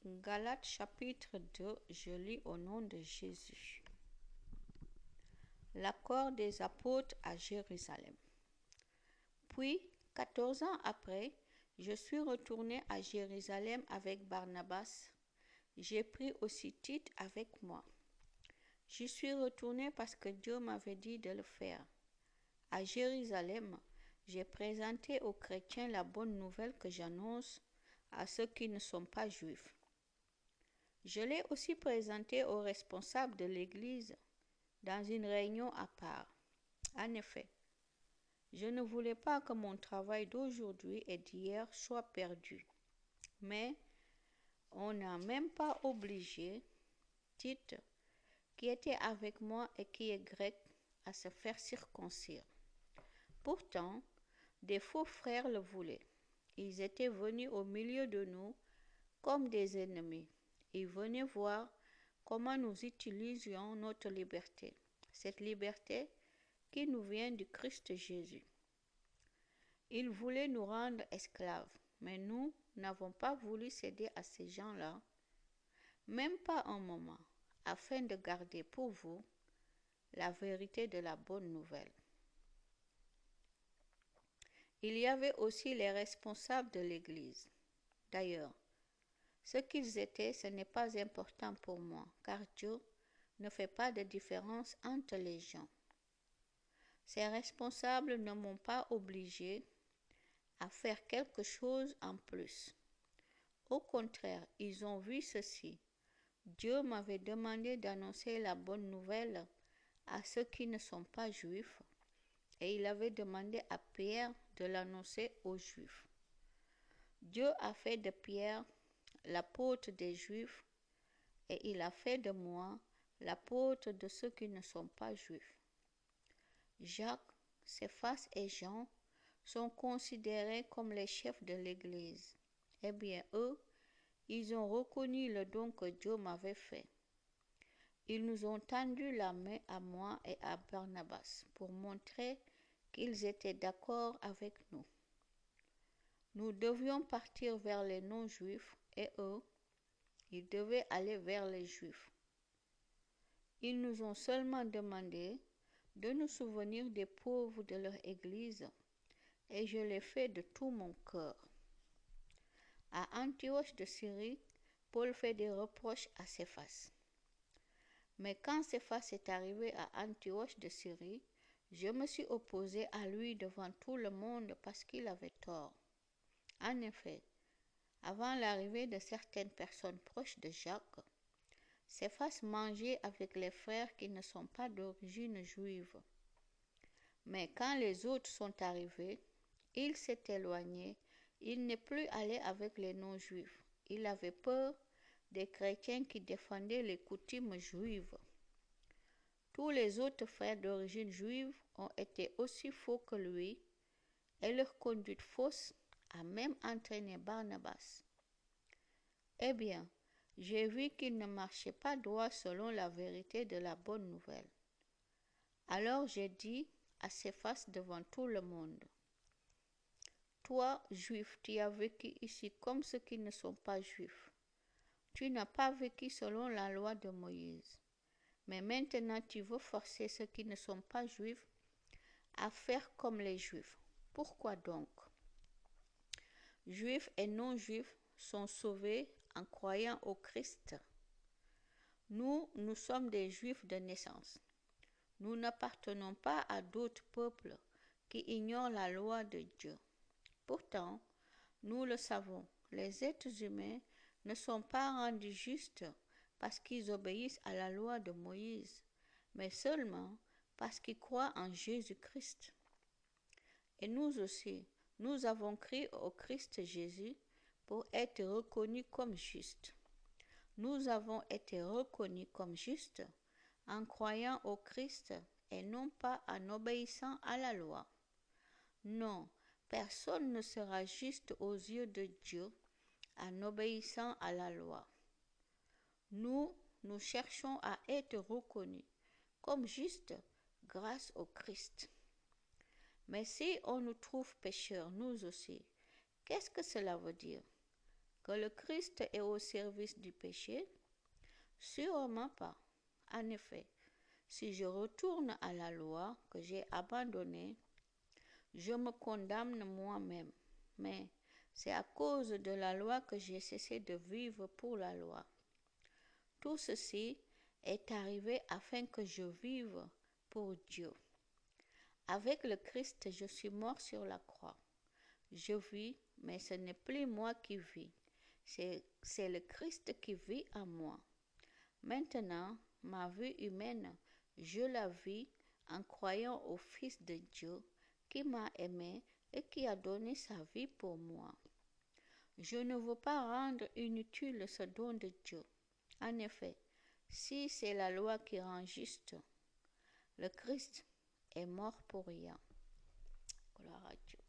Galates chapitre 2, je lis au nom de Jésus. L'accord des apôtres à Jérusalem. Puis, 14 ans après, je suis retourné à Jérusalem avec Barnabas. J'ai pris aussi Tite avec moi. J'y suis retourné parce que Dieu m'avait dit de le faire. À Jérusalem, j'ai présenté aux chrétiens la bonne nouvelle que j'annonce à ceux qui ne sont pas juifs. Je l'ai aussi présenté aux responsables de l'Église dans une réunion à part. En effet, je ne voulais pas que mon travail d'aujourd'hui et d'hier soit perdu. Mais on n'a même pas obligé Tite, qui était avec moi et qui est grec, à se faire circoncire. Pourtant, des faux frères le voulaient. Ils étaient venus au milieu de nous comme des ennemis. Ils venaient voir comment nous utilisions notre liberté, cette liberté qui nous vient du Christ Jésus. Ils voulaient nous rendre esclaves, mais nous n'avons pas voulu céder à ces gens-là, même pas un moment, afin de garder pour vous la vérité de la bonne nouvelle. Il y avait aussi les responsables de l'Église. D'ailleurs, ce qu'ils étaient, ce n'est pas important pour moi, car Dieu ne fait pas de différence entre les gens. Ces responsables ne m'ont pas obligé à faire quelque chose en plus. Au contraire, ils ont vu ceci. Dieu m'avait demandé d'annoncer la bonne nouvelle à ceux qui ne sont pas juifs, et il avait demandé à Pierre de l'annoncer aux juifs. Dieu a fait de Pierre l'apôtre des juifs, et il a fait de moi l'apôtre de ceux qui ne sont pas juifs. Jacques, Céphas et Jean sont considérés comme les chefs de l'Église. Eh bien, eux, ils ont reconnu le don que Dieu m'avait fait. Ils nous ont tendu la main à moi et à Barnabas pour montrer qu'ils étaient d'accord avec nous. Nous devions partir vers les non-juifs et eux, ils devaient aller vers les juifs. Ils nous ont seulement demandé de nous souvenir des pauvres de leur Église, et je l'ai fait de tout mon cœur. À Antioche de Syrie, Paul fait des reproches à Céphas. Mais quand Céphas est arrivé à Antioche de Syrie, je me suis opposé à lui devant tout le monde parce qu'il avait tort. En effet, avant l'arrivée de certaines personnes proches de Jacques, Céphas mangeait avec les frères qui ne sont pas d'origine juive. Mais quand les autres sont arrivés, il s'est éloigné, il n'est plus allé avec les non-juifs. Il avait peur des chrétiens qui défendaient les coutumes juives. Tous les autres frères d'origine juive ont été aussi faux que lui, et leur conduite fausse a même entraîné Barnabas. Eh bien, j'ai vu qu'il ne marchait pas droit selon la vérité de la bonne nouvelle. Alors j'ai dit à Céphas devant tout le monde, « Toi, juif, tu as vécu ici comme ceux qui ne sont pas juifs. Tu n'as pas vécu selon la loi de Moïse. Mais maintenant tu veux forcer ceux qui ne sont pas juifs à faire comme les juifs. Pourquoi donc? Juifs et non-juifs sont sauvés en croyant au Christ. Nous sommes des juifs de naissance. Nous n'appartenons pas à d'autres peuples qui ignorent la loi de Dieu. Pourtant, nous le savons, les êtres humains ne sont pas rendus justes parce qu'ils obéissent à la loi de Moïse, mais seulement parce qu'ils croient en Jésus-Christ. Et nous aussi, nous avons cru au Christ Jésus pour être reconnus comme justes. Nous avons été reconnus comme justes en croyant au Christ et non pas en obéissant à la loi. Non, personne ne sera juste aux yeux de Dieu en obéissant à la loi. Nous cherchons à être reconnus comme justes grâce au Christ. Mais si on nous trouve pécheurs, nous aussi, qu'est-ce que cela veut dire? Que le Christ est au service du péché? Sûrement pas. En effet, si je retourne à la loi que j'ai abandonnée, je me condamne moi-même. Mais c'est à cause de la loi que j'ai cessé de vivre pour la loi. Tout ceci est arrivé afin que je vive pour Dieu. Avec le Christ, je suis mort sur la croix. Je vis, mais ce n'est plus moi qui vis. C'est le Christ qui vit en moi. Maintenant, ma vie humaine, je la vis en croyant au Fils de Dieu qui m'a aimé et qui a donné sa vie pour moi. Je ne veux pas rendre inutile ce don de Dieu. En effet, si c'est la loi qui rend juste, le Christ est mort pour rien. Gloire à Dieu.